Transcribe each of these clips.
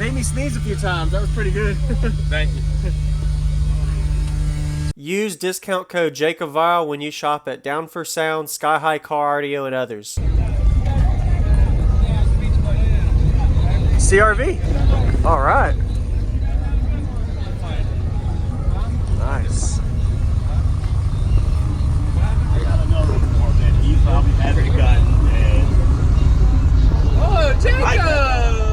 Made me sneeze a few times. That was pretty good. Thank you. Use discount code JacobViral when you shop at Down for Sound, SkyHigh Car Audio, and others. CRV. All right. Nice. I got another report that he probably hasn't gotten. Oh, Jacob!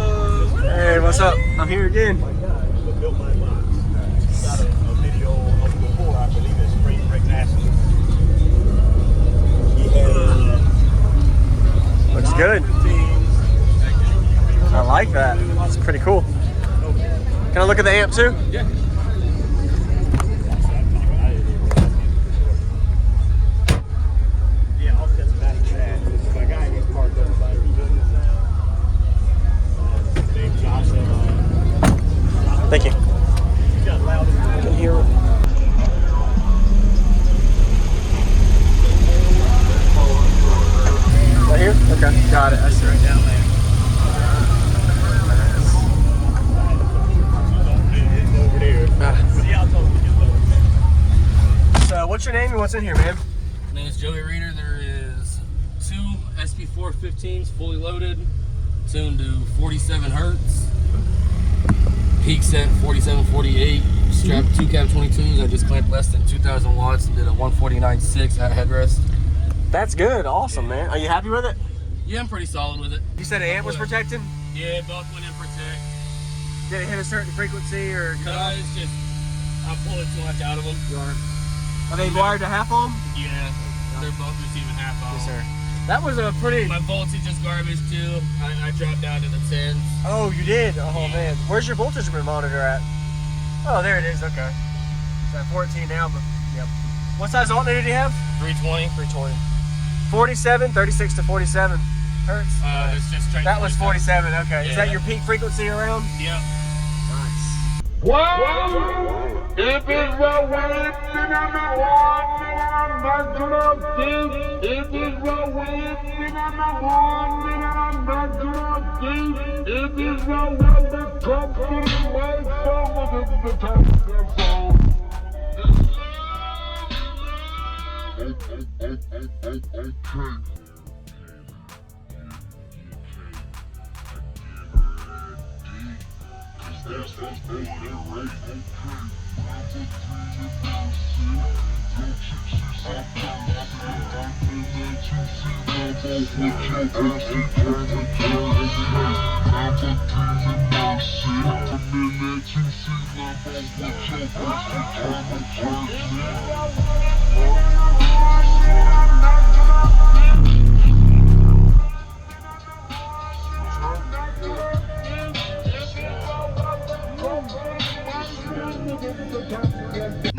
Hey, what's up? I'm here again. Oh my God, he built my box. Got a video of before, I believe it's Spring Break National. He had Looks good. I like that. That's pretty cool. Can I look at the amp too? Yeah. Yeah, I'll test back to that. My guy gets parked up by Dave Josh. Thank you. He got loud. I can hear it. Right here? Okay, got it. I see it down there. Over there. But yeah, I'll tell him to get low. So, what's your name and what's in here, man? My name is Joey Reeder. There is 2 SP415s fully loaded, tuned to 47 hertz. Peak set 47, 48. Strapped 2 cab 22s. I just clamped less than 2,000 watts and did a 149.6 at headrest. That's good. Awesome, man. Are you happy with it? Yeah, I'm pretty solid with it. You said the amp was protected? Yeah, both went in protect. Did it hit a certain frequency or cut No, off? it's just I'm pulling too much out of them. Are they wired to half ohm? Yeah, they're both receiving half ohm. Yes, sir. That was a pretty... My voltage is garbage too. I dropped down to the 10s. Oh, you did? Oh, man. Where's your voltage monitor at? Oh, there it is. Okay. It's at 14 now, but yep. What size alternator do you have? 320. 320. 47, 36 to 47 hertz. It's just straight. That was 47. Okay. Yeah. Is that your peak frequency around? Yep. Nice. Well, if it's the wind, then I'm the one, then I'm back to the deep. If it's the wind, then I'm the one, then I'm back to the deep. If it's the wind that comes to the microphone, it's the top of the phone. Okay.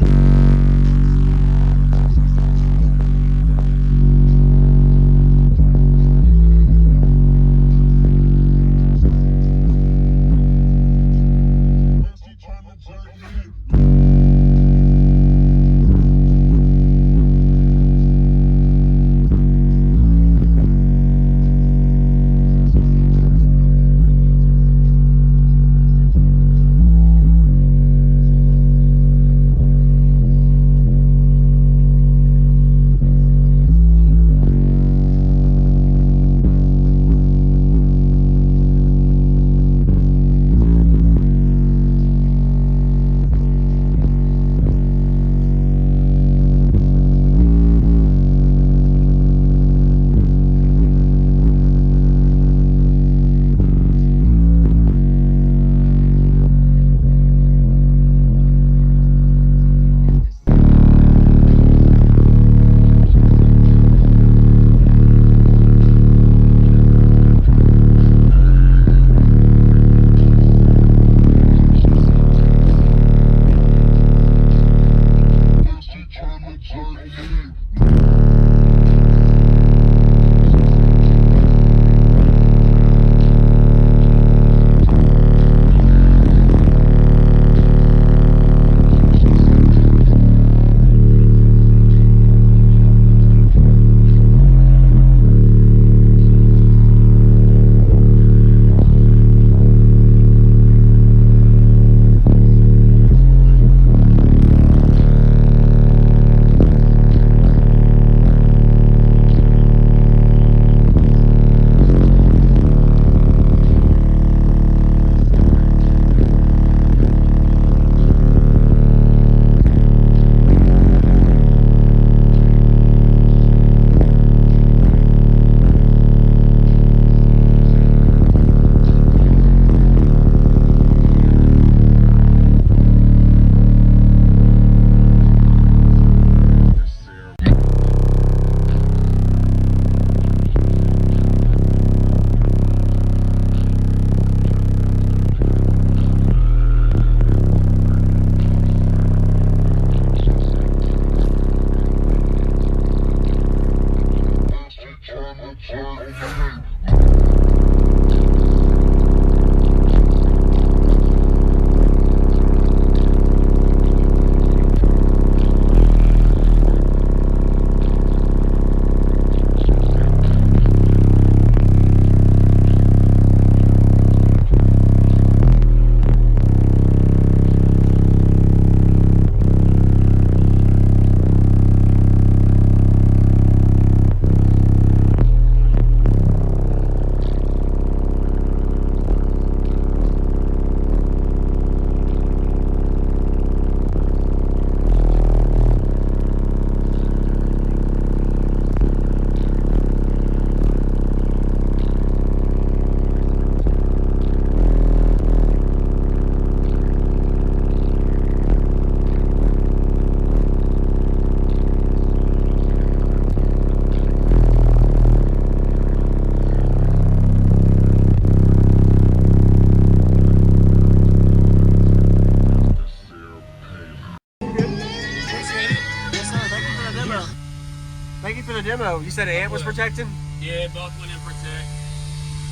demo. You said an amp was protecting? Yeah, both went in protect.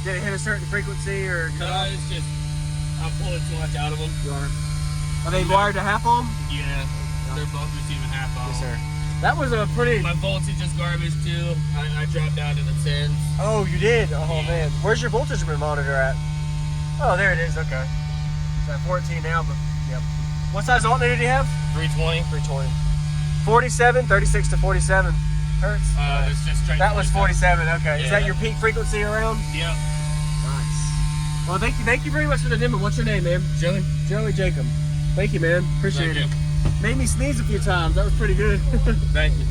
Did it hit a certain frequency or? No, it's just I'm pulling too much out of them. You are they wired to half ohm? Yeah, they're both receiving half ohm. Yes, sir. That was a pretty. My voltage is garbage too. I dropped down to the 10s. Oh, you did? Oh Yeah. man. Where's your voltage monitor at? Oh, there it is. Okay. It's at 14 now, but yep. What size alternator do you have? 320. 320. 47, 36 to 47 hertz. It's just straight. That was 47. Okay. Is Yeah. that your peak frequency around? Yep. Nice. Well, thank you very much for the demo. What's your name, man? Joey. Joey Jacob. Thank you, man. Appreciate Thank it. you. Made me sneeze a few times. That was pretty good. Thank you.